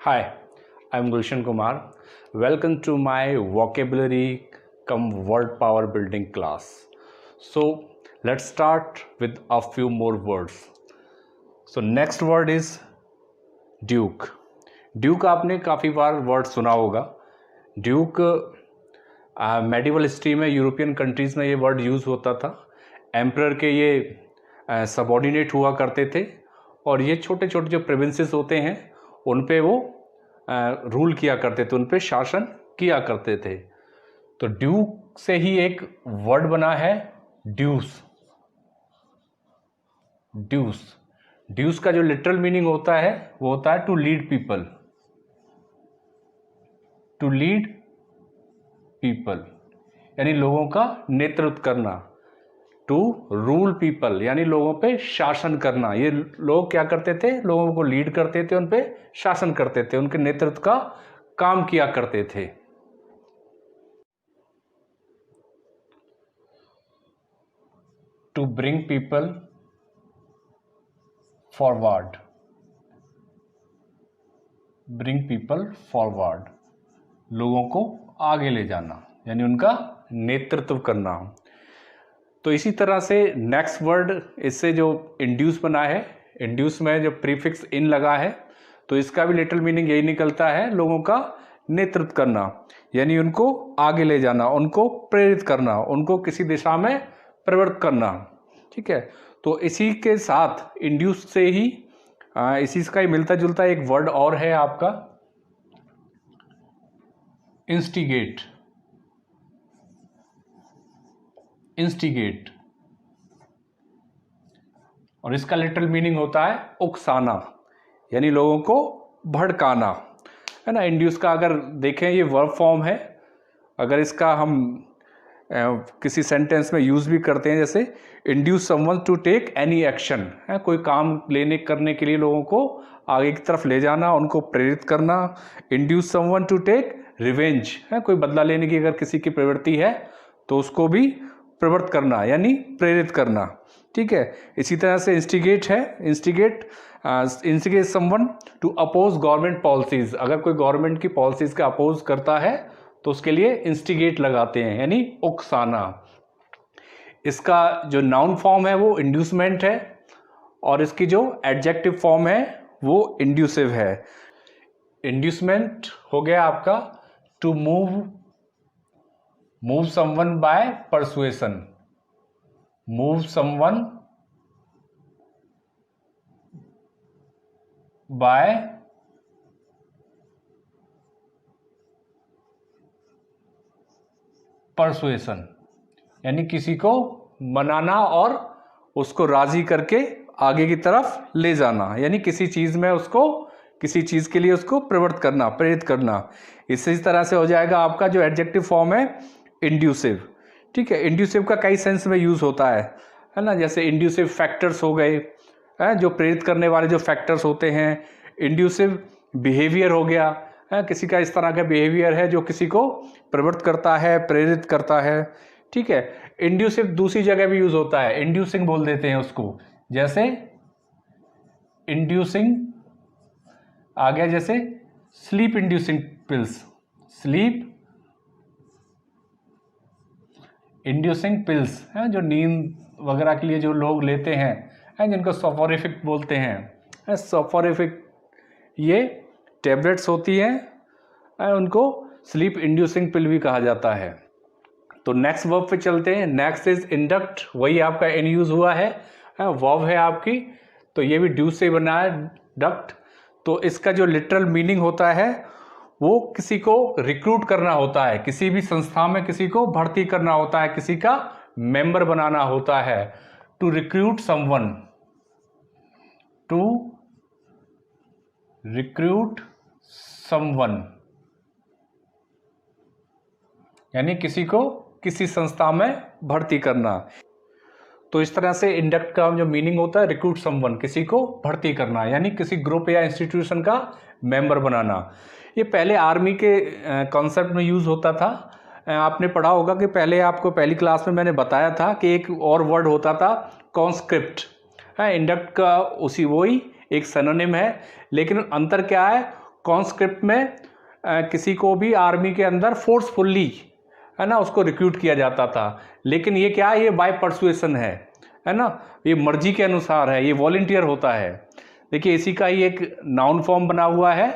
Hi, I'm Gulshan Kumar. Welcome to my vocabulary cum word power building class. So let's start with a few more words. So next word is Duke. Duke आपने काफ़ी बार word सुना होगा. Duke medieval history में European countries में ये word use होता था. Emperor के ये सबॉर्डिनेट हुआ करते थे और ये छोटे छोटे जो प्रोविंसेस होते हैं उन पे वो रूल किया करते थे, उन पे शासन किया करते थे. तो ड्यूक से ही एक वर्ड बना है ड्यूस. ड्यूस ड्यूस का जो लिटरल मीनिंग होता है वो होता है to lead people. To lead people यानी लोगों का नेतृत्व करना. टू रूल पीपल यानी लोगों पे शासन करना. ये लोग क्या करते थे? लोगों को लीड करते थे, उन पे शासन करते थे, उनके नेतृत्व का काम किया करते थे. To bring people forward. Bring people forward लोगों को आगे ले जाना यानी उनका नेतृत्व करना. तो इसी तरह से नेक्स्ट वर्ड इससे जो इंड्यूस बना है, इंड्यूस में जो प्रीफिक्स इन लगा है तो इसका भी लिटरल मीनिंग यही निकलता है, लोगों का नेतृत्व करना यानी उनको आगे ले जाना, उनको प्रेरित करना, उनको किसी दिशा में प्रवृत्त करना. ठीक है, तो इसी के साथ इंड्यूस से ही इसी का ही मिलता जुलता एक वर्ड और है आपका इंस्टिगेट. इंस्टिगेट और इसका लिटरल मीनिंग होता है उकसाना यानी लोगों को भड़काना, है ना. इंड्यूस का अगर देखें ये वर्ब फॉर्म है. अगर इसका हम किसी सेंटेंस में यूज़ भी करते हैं, जैसे induce someone to take any action, है कोई काम करने के लिए लोगों को आगे की तरफ ले जाना, उनको प्रेरित करना. Induce someone to take revenge, है कोई बदला लेने की अगर किसी की प्रवृत्ति है तो उसको भी प्रवृत्त करना यानी प्रेरित करना. ठीक है, इसी तरह से इंस्टिगेट है. Instigate someone to oppose government policies. अगर कोई गवर्नमेंट की पॉलिसीज का अपोज करता है तो उसके लिए इंस्टिगेट लगाते हैं यानी उकसाना. इसका जो नाउन फॉर्म है वो इंड्यूसमेंट है और इसकी जो एडजेक्टिव फॉर्म है वो इंड्यूसिव है. इंड्यूसमेंट हो गया आपका to move someone by persuasion. Move someone by persuasion यानी किसी को मनाना और उसको राजी करके आगे की तरफ ले जाना यानी किसी चीज़ में उसको, किसी चीज़ के लिए उसको प्रवृत्त करना, प्रेरित करना. इसी तरह से हो जाएगा आपका जो एडजेक्टिव फॉर्म है इंड्यूसिव. ठीक है, इंड्यूसिव का कई सेंस में यूज़ होता है ना. जैसे इंड्यूसिव फैक्टर्स हो गए, जो प्रेरित करने वाले जो फैक्टर्स होते हैं. इंड्यूसिव बिहेवियर हो गया, किसी का इस तरह का बिहेवियर है जो किसी को प्रवृत्त करता है, प्रेरित करता है. ठीक है, इंड्यूसिव दूसरी जगह भी यूज़ होता है, इंड्यूसिंग बोल देते हैं उसको. जैसे इंड्यूसिंग आ गया, जैसे sleep inducing pills. Sleep inducing pills है जो नींद वगैरह के लिए जो लोग लेते हैं, जिनको सोफोरिफिक बोलते हैं. सोफोरिफिक ये टैबलेट्स होती हैं, उनको स्लीप इंड्यूसिंग पिल भी कहा जाता है. तो नेक्स्ट वर्ब पे चलते हैं. Next is induct. वही आपका इन यूज हुआ है, वर्ब है आपकी. तो ये भी ड्यूस से बना है, डक्ट. तो इसका जो लिटरल मीनिंग होता है वो किसी को रिक्रूट करना होता है, किसी भी संस्था में किसी को भर्ती करना होता है, किसी का मेंबर बनाना होता है. To recruit someone. To recruit someone यानी किसी को किसी संस्था में भर्ती करना. तो इस तरह से इंडक्ट का जो मीनिंग होता है रिक्रूट समवन, किसी को भर्ती करना यानी किसी ग्रुप या इंस्टीट्यूशन का मेंबर बनाना. ये पहले आर्मी के कॉन्सेप्ट में यूज़ होता था. आपने पढ़ा होगा कि पहले आपको पहली क्लास में मैंने बताया था कि एक और वर्ड होता था कॉन्स्क्रिप्ट. इंडक्ट का वही एक सिनोनिम है, लेकिन अंतर क्या है? कॉन्स्क्रिप्ट में किसी को भी आर्मी के अंदर फोर्सफुल्ली, है ना, उसको रिक्रूट किया जाता था। लेकिन ये क्या है, ये बाय परसुएशन है ना, ये मर्जी के अनुसार है, ये वॉलंटियर होता है। देखिए इसी का ही एक नाउन फॉर्म बना हुआ है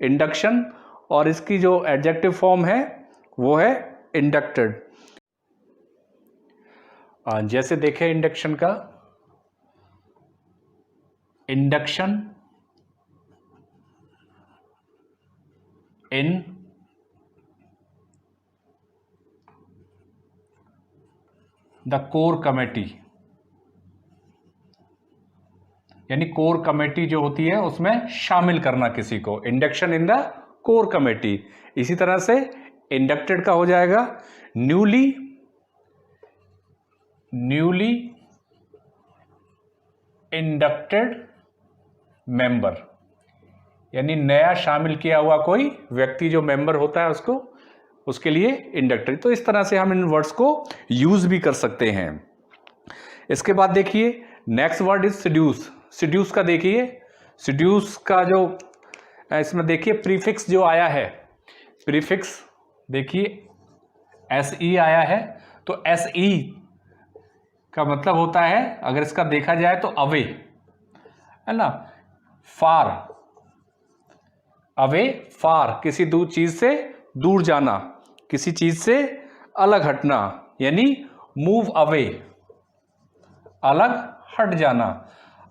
इंडक्शन, और इसकी जो एडजेक्टिव फॉर्म है वो है इंडक्टेड। जैसे देखें इंडक्शन का, induction in the core committee, यानी कोर कमेटी जो होती है उसमें शामिल करना किसी को, induction in the core committee. इसी तरह से इंडक्टेड का हो जाएगा न्यूली इंडक्टेड मेंबर, यानी नया शामिल किया हुआ कोई व्यक्ति जो मेंबर होता है उसको, उसके लिए इंडक्टेड। तो इस तरह से हम इन वर्ड्स को यूज भी कर सकते हैं। इसके बाद देखिए next word is seduce. Seduce का देखिए, सिड्यूस का जो इसमें देखिए प्रीफिक्स जो आया है, प्रीफिक्स देखिए SE आया है, तो SE का मतलब होता है, अगर इसका देखा जाए तो अवे, है ना, फार, अवे फार, किसी दूर चीज से दूर जाना, किसी चीज से अलग हटना, यानी मूव अवे, अलग हट जाना।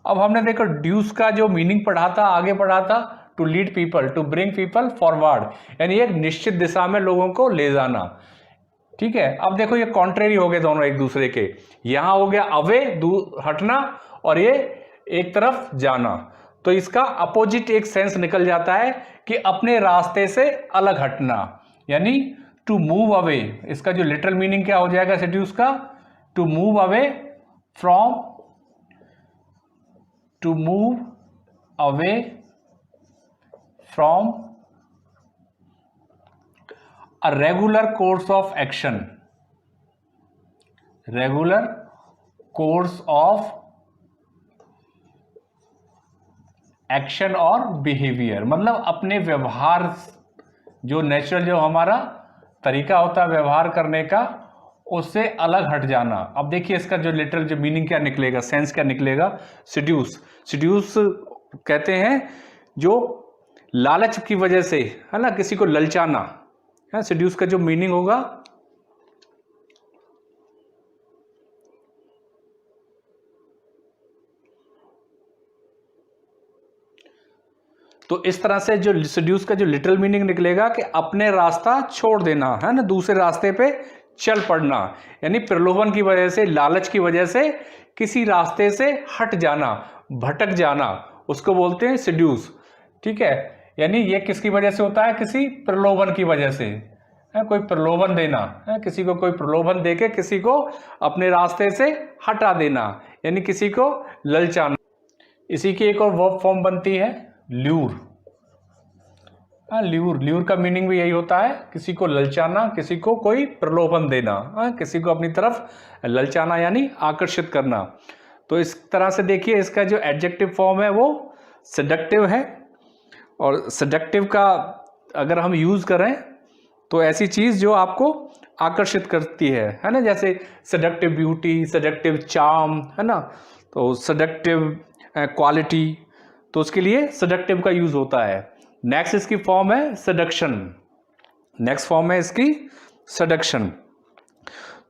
अब हमने देखो ड्यूस का जो मीनिंग पढ़ा था, आगे पढ़ा था, to lead people, to bring people forward, यानी एक निश्चित दिशा में लोगों को ले जाना। ठीक है, अब देखो ये कॉन्ट्रेरी हो गए दोनों एक दूसरे के, यहां हो गया अवे, दूर हटना, और ये एक तरफ जाना, तो इसका अपोजिट एक सेंस निकल जाता है कि अपने रास्ते से अलग हटना, यानी टू मूव अवे। इसका जो लिटरल मीनिंग क्या हो जाएगा सेड्यूस का, to move away from, to move away from a regular course of action, regular course of action और behavior, मतलब अपने व्यवहार, जो नेचुरल जो हमारा तरीका होता है व्यवहार करने का, उससे अलग हट जाना। अब देखिए इसका जो लिटरल जो मीनिंग क्या निकलेगा, सेंस क्या निकलेगा, सिड्यूस। सिड्यूस कहते हैं जो लालच की वजह से, है ना, किसी को ललचाना, सिड्यूस का जो मीनिंग होगा, तो इस तरह से जो सिड्यूस का जो लिटरल मीनिंग निकलेगा कि अपने रास्ता छोड़ देना, है ना, दूसरे रास्ते पे चल पड़ना, यानी प्रलोभन की वजह से, लालच की वजह से किसी रास्ते से हट जाना, भटक जाना, उसको बोलते हैं सिड्यूस। ठीक है, यानी ये किसकी वजह से होता है, किसी प्रलोभन की वजह से, है, कोई प्रलोभन देना, है, किसी को कोई प्रलोभन देके किसी को अपने रास्ते से हटा देना, यानी किसी को ललचाना। इसी की एक और वर्ब फॉर्म बनती है ल्यूर। ल्यूर, ल्यूर का मीनिंग भी यही होता है, किसी को ललचाना, किसी को कोई प्रलोभन देना, किसी को अपनी तरफ ललचाना यानी आकर्षित करना। तो इस तरह से देखिए इसका जो एडजेक्टिव फॉर्म है वो सेडक्टिव है, और सेडक्टिव का अगर हम यूज करें तो ऐसी चीज जो आपको आकर्षित करती है ना, जैसे सेडक्टिव ब्यूटी, सेडक्टिव चार्म, है ना, तो सेडक्टिव क्वालिटी, तो उसके लिए सेडक्टिव का यूज होता है। नेक्स्ट इसकी फॉर्म है सेडक्शन, नेक्स्ट फॉर्म है इसकी सेडक्शन।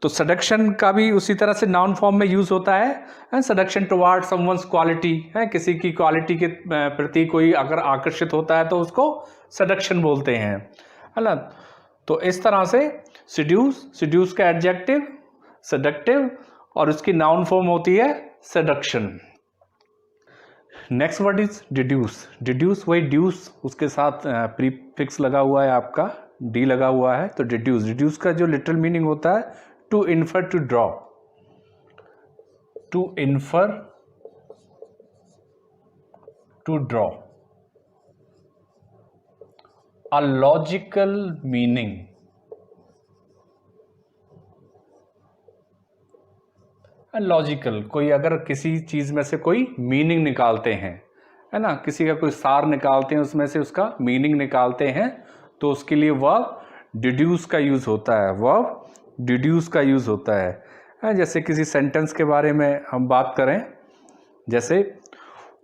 तो सेडक्शन का भी उसी तरह से नाउन फॉर्म में यूज होता है, सेडक्शन टुवार्ड समवन्स क्वालिटी, है, किसी की क्वालिटी के प्रति कोई अगर आकर्षित होता है तो उसको सेडक्शन बोलते हैं, है ना। तो इस तरह से सिड्यूस, सिड्यूस का एडजेक्टिव सेडक्टिव, और उसकी नाउन फॉर्म होती है seduction. Next word is deduce. Deduce वही ड्यूस, उसके साथ प्रीफिक्स लगा हुआ है, आपका डी लगा हुआ है, तो डिड्यूस। डिड्यूस का जो लिटरल मीनिंग होता है to infer, to draw, to infer, to draw a logical meaning, logical, कोई अगर किसी चीज में से कोई मीनिंग निकालते हैं, है ना, किसी का कोई सार निकालते हैं, उसमें से उसका मीनिंग निकालते हैं, तो उसके लिए वर्ब डिड्यूस का यूज़ होता है, वर्ब डिड्यूस का यूज़ होता है। जैसे किसी सेंटेंस के बारे में हम बात करें, जैसे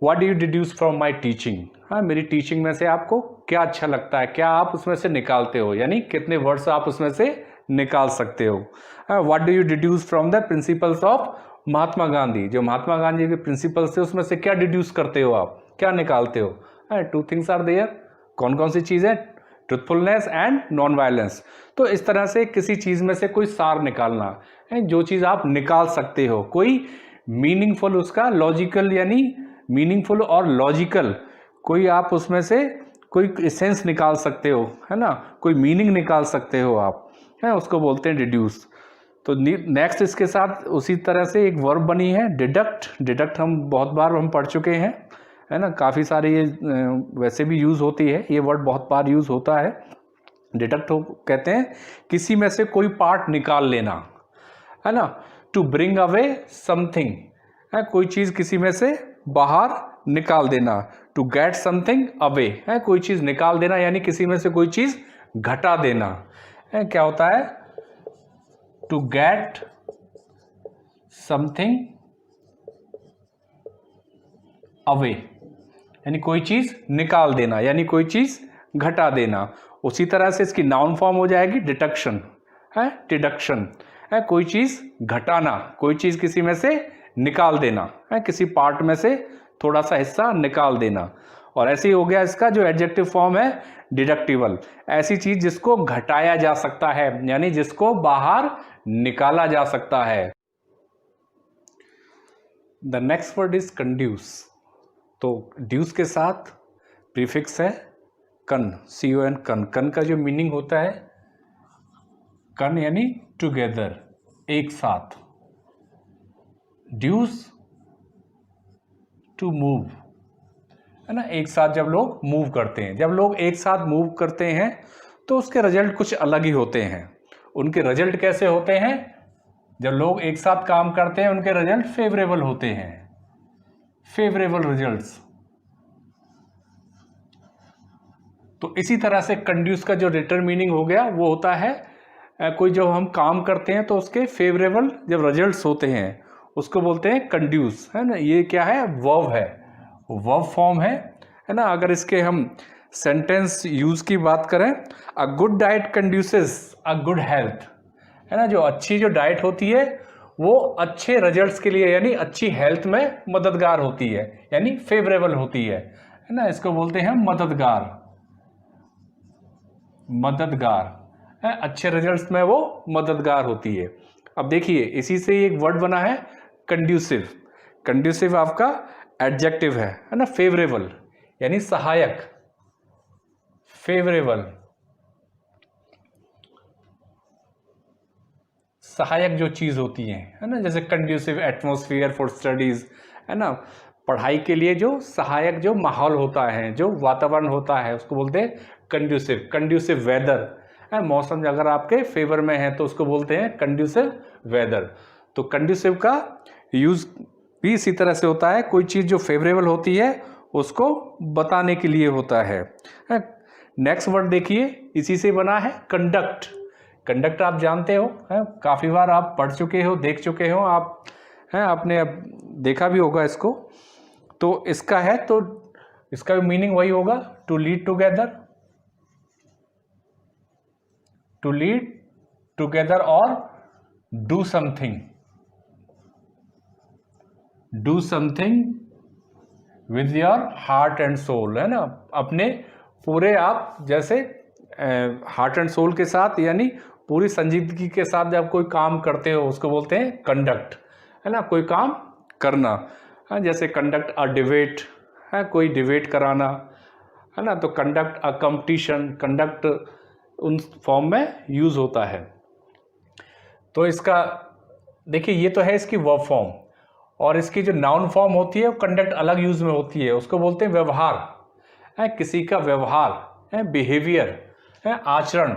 what do you deduce from my teaching, हाँ, मेरी टीचिंग में से आपको क्या अच्छा लगता है, क्या आप उसमें से निकालते हो, यानी कितने वर्ड्स आप उसमें से निकाल सकते हो। What do you deduce from the principles of Mahatma Gandhi, जो महात्मा गांधी के प्रिंसिपल्स थे उसमें से क्या डिड्यूस करते हो आप, क्या निकालते हो। 2 थिंग्स आर देयर, कौन कौन सी चीज़ें, ट्रुथफुलनेस एंड नॉन वायलेंस। तो इस तरह से किसी चीज़ में से कोई सार निकालना है, जो चीज़ आप निकाल सकते हो, कोई मीनिंगफुल, उसका लॉजिकल, यानी मीनिंगफुल और लॉजिकल, कोई आप उसमें से कोई सेंस निकाल सकते हो, है ना, कोई मीनिंग निकाल सकते हो आप, है, उसको बोलते हैं डिड्यूस। तो नेक्स्ट इसके साथ उसी तरह से एक वर्ब बनी है डिडक्ट। डिडक्ट हम बहुत बार हम पढ़ चुके हैं, है ना, काफ़ी सारे ये वैसे भी यूज़ होती है, ये वर्ड बहुत बार यूज़ होता है। डिडक्ट कहते हैं किसी में से कोई पार्ट निकाल लेना, है ना, टू ब्रिंग अवे समथिंग, है, कोई चीज़ किसी में से बाहर निकाल देना, टू गेट समथिंग अवे, है, कोई चीज़ निकाल देना, यानी किसी में से कोई चीज़ घटा देना, है, क्या होता है, टू गेट समथिंग अवे, यानी कोई चीज़ निकाल देना, यानी कोई चीज़ घटा देना। उसी तरह से इसकी नाउन फॉर्म हो जाएगी डिडक्शन, है, डिडक्शन, है, कोई चीज़ घटाना, कोई चीज़ किसी में से निकाल देना, है, किसी पार्ट में से थोड़ा सा हिस्सा निकाल देना। और ऐसे ही हो गया इसका जो एडजेक्टिव फॉर्म है डिडक्टिबल, ऐसी चीज़ जिसको घटाया जा सकता है, यानी जिसको बाहर निकाला जा सकता है। The next word is conduce. तो ड्यूस के साथ प्रीफिक्स है कन, CON, कन। कन का जो मीनिंग होता है, कन यानी टुगेदर, एक साथ। ड्यूस टू मूव, है ना, एक साथ जब लोग मूव करते हैं, जब लोग एक साथ मूव करते हैं तो उसके रिजल्ट कुछ अलग ही होते हैं। उनके रिजल्ट कैसे होते हैं, जब लोग एक साथ काम करते हैं उनके रिजल्ट फेवरेबल होते हैं, फेवरेबल रिजल्ट्स। तो इसी तरह से कंड्यूस का जो रिटर्न मीनिंग हो गया वो होता है कोई जो हम काम करते हैं तो उसके फेवरेबल जब रिजल्ट्स होते हैं उसको बोलते हैं कंड्यूस, है ना। ये क्या है, वर्ब है, वर्ब फॉर्म है ना। अगर इसके हम सेंटेंस यूज की बात करें, a good diet conduces a good health, है ना, जो अच्छी जो डाइट होती है वो अच्छे रिजल्ट्स के लिए यानी अच्छी हेल्थ में मददगार होती है, यानी फेवरेबल होती है ना। इसको बोलते हैं मददगार, मददगार है, अच्छे रिजल्ट्स में वो मददगार होती है। अब देखिए इसी से एक वर्ड बना है कंड्यूसिव। कंड्यूसिव आपका एडजेक्टिव है ना, फेवरेबल यानी सहायक, फेवरेबल सहायक जो चीज होती है ना, जैसे कंड्यूसिव एटमॉस्फेयर फॉर स्टडीज, है ना, पढ़ाई के लिए जो सहायक जो माहौल होता है, जो वातावरण होता है उसको बोलते हैं कंड्यूसिव। कंड्यूसिव वेदर है, मौसम अगर आपके फेवर में है तो उसको बोलते हैं कंड्यूसिव वेदर। तो कंड्यूसिव का यूज भी इसी तरह से होता है, कोई चीज जो फेवरेबल होती है उसको बताने के लिए होता है। नेक्स्ट वर्ड देखिए, इसी से बना है कंडक्ट। कंडक्ट आप जानते हो, है, काफी बार आप पढ़ चुके हो, देख चुके हो आप, हैं, आपने अब देखा भी होगा इसको। तो इसका है, तो इसका मीनिंग वही होगा, to lead together, to lead together और do something, do something with your heart and soul, है ना, अपने पूरे आप जैसे हार्ट एंड सोल के साथ यानी पूरी संजीदगी के साथ जब कोई काम करते हो उसको बोलते हैं कंडक्ट, है ना, कोई काम करना, है, जैसे कंडक्ट अ डिबेट, है, कोई डिबेट कराना, है ना। तो कंडक्ट अ कंपटीशन, कंडक्ट उन फॉर्म में यूज होता है। तो इसका देखिए ये तो है इसकी वर्ब फॉर्म, और इसकी जो नाउन फॉर्म होती है वो कंडक्ट अलग यूज में होती है, उसको बोलते हैं व्यवहार, है, किसी का व्यवहार है, बिहेवियर है, आचरण।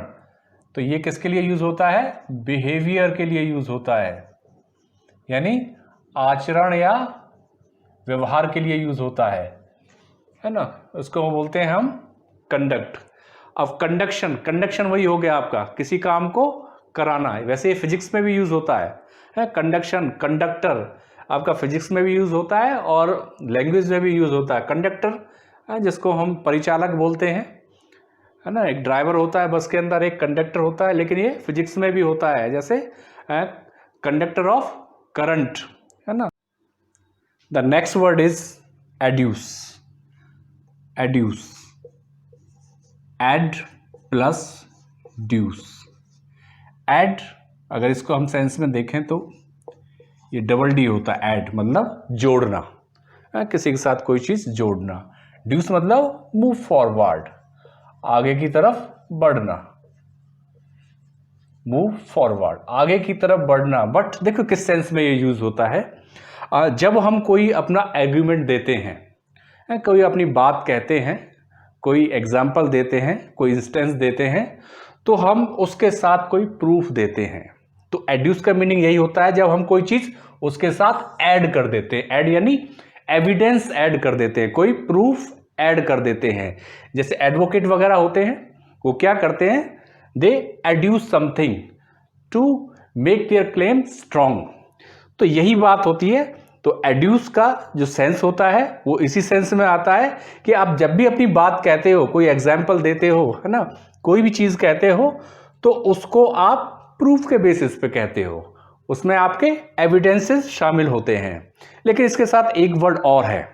तो ये किसके लिए यूज होता है, बिहेवियर के लिए यूज होता है, यानी आचरण या व्यवहार के लिए यूज होता है। है ना, उसको बोलते हैं हम कंडक्ट। अब कंडक्शन वही हो गया आपका किसी काम को कराना है, वैसे ये फिजिक्स में भी यूज होता है कंडक्शन, कंडक्टर आपका फिजिक्स में भी यूज होता है और लैंग्वेज में भी यूज होता है। कंडक्टर जिसको हम परिचालक बोलते हैं, है ना, एक ड्राइवर होता है बस के अंदर, एक कंडक्टर होता है, लेकिन ये फिजिक्स में भी होता है, जैसे कंडक्टर ऑफ करंट, है ना। The next word is adduce. Adduce, ad plus duce. Ad अगर इसको हम सेंस में देखें तो ये डबल डी होता है, एड मतलब जोड़ना, किसी के साथ कोई चीज जोड़ना। ड्यूस मतलब मूव फॉरवर्ड, आगे की तरफ बढ़ना, मूव फॉरवर्ड, आगे की तरफ बढ़ना। बट देखो किस सेंस में ये यूज होता है, जब हम कोई अपना एग्रीमेंट देते हैं, कोई अपनी बात कहते हैं, कोई एग्जाम्पल देते हैं, कोई इंस्टेंस देते हैं, तो हम उसके साथ कोई प्रूफ देते हैं। तो एड्यूस का मीनिंग यही होता है जब हम कोई चीज उसके साथ ऐड कर देते हैं। ऐड यानी एविडेंस ऐड कर देते हैं, कोई प्रूफ ऐड कर देते हैं। जैसे एडवोकेट वगैरह होते हैं, वो क्या करते हैं, they adduce something to make their claim strong. तो यही बात होती है। तो एड्यूस का जो सेंस होता है वो इसी सेंस में आता है कि आप जब भी अपनी बात कहते हो, कोई एग्जाम्पल देते हो, है ना, कोई भी चीज कहते हो, तो उसको आप प्रूफ के बेसिस पे कहते हो, उसमें आपके एविडेंसेस शामिल होते हैं। लेकिन इसके साथ एक वर्ड और है,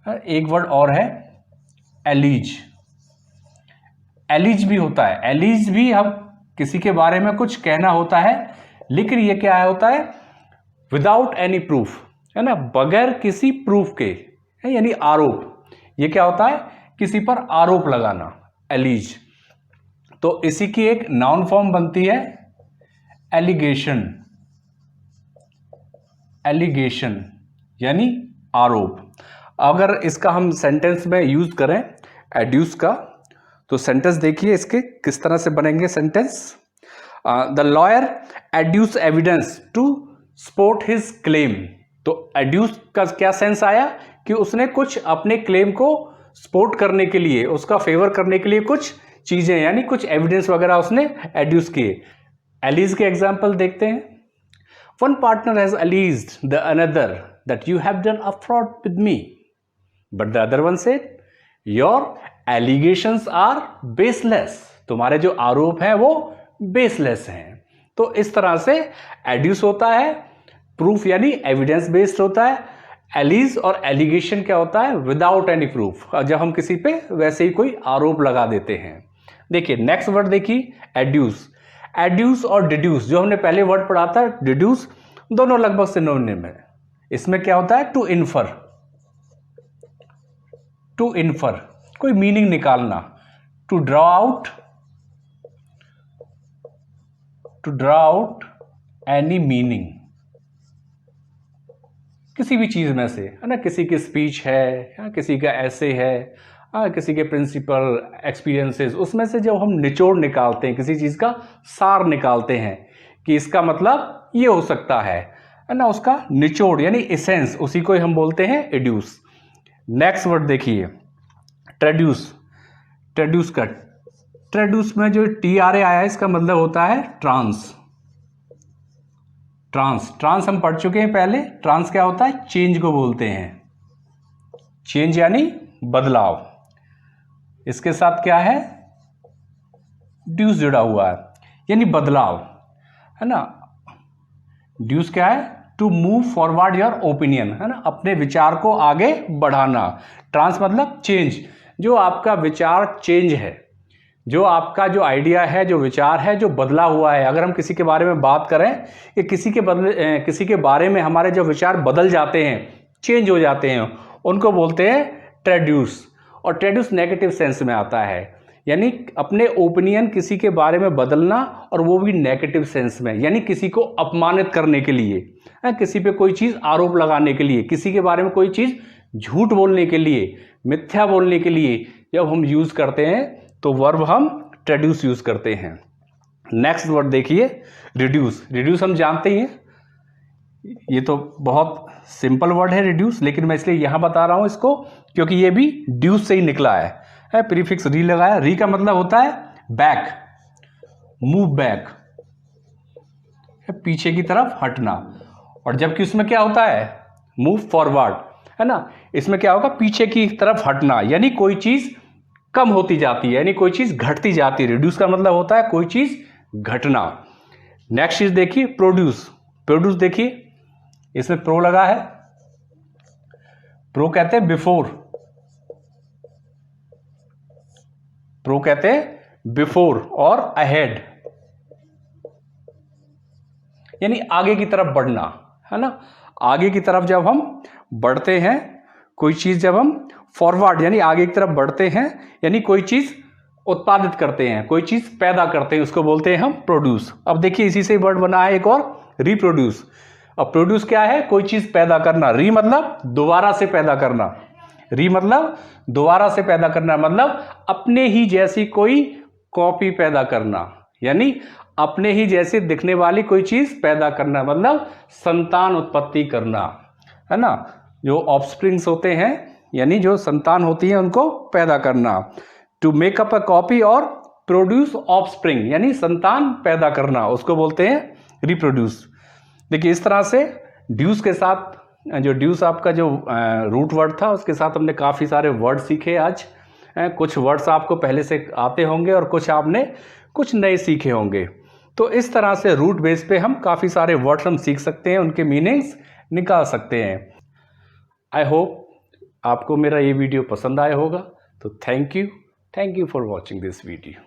एक वर्ड और है, एलीज। एलीज भी होता है। एलीज भी हम किसी के बारे में कुछ कहना होता है, लेकिन ये क्या होता है, विदाउट एनी प्रूफ, है ना, बगैर किसी प्रूफ के, यानी आरोप। ये क्या होता है, किसी पर आरोप लगाना, एलीज। तो इसी की एक नाउन फॉर्म बनती है एलिगेशन। एलिगेशन यानी आरोप। अगर इसका हम सेंटेंस में यूज करें एड्यूस का, तो सेंटेंस देखिए इसके किस तरह से बनेंगे sentence. The lawyer adduce evidence to support his claim. तो एड्यूस का क्या सेंस आया कि उसने कुछ अपने क्लेम को सपोर्ट करने के लिए, उसका फेवर करने के लिए कुछ चीजें, यानी कुछ एविडेंस वगैरह उसने एड्यूस किए। एलीज के एग्जाम्पल देखते हैं। One partner has alleged the another that you have done a fraud with me, but the other one said your allegations are baseless. तुम्हारे जो आरोप हैं वो बेसलेस हैं। तो इस तरह से एड्यूस होता है, प्रूफ यानी एविडेंस बेस्ड होता है। एलीज और एलिगेशन क्या होता है, विदाउट एनी प्रूफ, जब हम किसी पे वैसे ही कोई आरोप लगा देते हैं। देखिए नेक्स्ट वर्ड देखिए, एड्यूस। एड्यूस और डिड्यूस, जो हमने पहले वर्ड पढ़ा था डिड्यूस, दोनों लगभग सिनोनिम है। इसमें क्या होता है, टू इन्फर। टू इन्फर कोई मीनिंग निकालना, to draw out, to draw out any meaning किसी भी चीज में से, है ना, किसी की स्पीच है या किसी का ऐसे है, किसी के प्रिंसिपल एक्सपीरियंसेस, उसमें से जब हम निचोड़ निकालते हैं, किसी चीज का सार निकालते हैं कि इसका मतलब ये हो सकता है ना, उसका निचोड़ यानी एसेंस, उसी को हम बोलते हैं एड्यूस। नेक्स्ट वर्ड देखिए, ट्रेड्यूस। ट्रेड्यूस का, ट्रेड्यूस में जो TRA आया है, इसका मतलब होता है ट्रांस। ट्रांस, ट्रांस हम पढ़ चुके हैं पहले। ट्रांस क्या होता है, चेंज को बोलते हैं। चेंज यानी बदलाव। इसके साथ क्या है, ड्यूस जुड़ा हुआ है, यानी बदलाव, है ना। ड्यूस क्या है, to move forward your opinion, है ना, अपने विचार को आगे बढ़ाना। ट्रांस मतलब चेंज, जो आपका विचार चेंज है, जो आपका जो आइडिया है, जो विचार है, जो बदला हुआ है। अगर हम किसी के बारे में बात करें कि किसी के बारे में हमारे जो विचार बदल जाते हैं, चेंज हो जाते हैं, उनको बोलते हैं ट्रेड्यूस। और ट्रेड्यूस नेगेटिव सेंस में आता है, यानी अपने ओपिनियन किसी के बारे में बदलना, और वो भी नेगेटिव सेंस में, यानी किसी को अपमानित करने के लिए, किसी पे कोई चीज़ आरोप लगाने के लिए, किसी के बारे में कोई चीज़ झूठ बोलने के लिए, मिथ्या बोलने के लिए जब हम यूज़ करते हैं तो वर्ब हम ट्रेड्यूस यूज़ करते हैं। नेक्स्ट वर्ड देखिए, रिड्यूस। रिड्यूस हम जानते ही हैं, ये तो बहुत सिंपल वर्ड है रिड्यूस, लेकिन मैं इसलिए यहाँ बता रहा हूँ इसको क्योंकि ये भी ड्यूस से ही निकला है प्रीफिक्स री लगाया। री का मतलब होता है बैक, मूव बैक, पीछे की तरफ हटना, और जबकि उसमें क्या होता है मूव फॉरवर्ड, है ना। इसमें क्या होगा पीछे की तरफ हटना, यानी कोई चीज कम होती जाती है, यानी कोई चीज घटती जाती है। रिड्यूस का मतलब होता है कोई चीज घटना। नेक्स्ट चीज देखिए प्रोड्यूस। प्रोड्यूस देखिए इसमें प्रो लगा है, प्रो कहते हैं बिफोर, प्रो कहते हैं बिफोर और अहेड, यानी आगे की तरफ बढ़ना, है ना। आगे की तरफ जब हम बढ़ते हैं, कोई चीज जब हम फॉरवर्ड यानी आगे की तरफ बढ़ते हैं, यानी कोई चीज उत्पादित करते हैं, कोई चीज पैदा करते हैं, उसको बोलते हैं हम प्रोड्यूस। अब देखिए इसी से वर्ड बना है एक और रिप्रोड्यूस। अब प्रोड्यूस क्या है कोई चीज पैदा करना, री मतलब दोबारा से पैदा करना, री मतलब दोबारा से पैदा करना, मतलब अपने ही जैसी कोई कॉपी पैदा करना, यानी अपने ही जैसे दिखने वाली कोई चीज पैदा करना, मतलब संतान उत्पत्ति करना, है ना। जो ऑफस्प्रिंग्स होते हैं यानी जो संतान होती है उनको पैदा करना। To make up a copy और प्रोड्यूस ऑफस्प्रिंग यानी संतान पैदा करना, उसको बोलते हैं रिप्रोड्यूस। देखिए इस तरह से ड्यूस के साथ, जो ड्यूस आपका जो रूट वर्ड था उसके साथ हमने काफ़ी सारे वर्ड सीखे आज। कुछ वर्ड्स आपको पहले से आते होंगे और कुछ आपने कुछ नए सीखे होंगे। तो इस तरह से रूट बेस पे हम काफ़ी सारे वर्ड्स हम सीख सकते हैं, उनके मीनिंग्स निकाल सकते हैं। आई होप आपको मेरा ये वीडियो पसंद आया होगा। तो thank you for watching this video.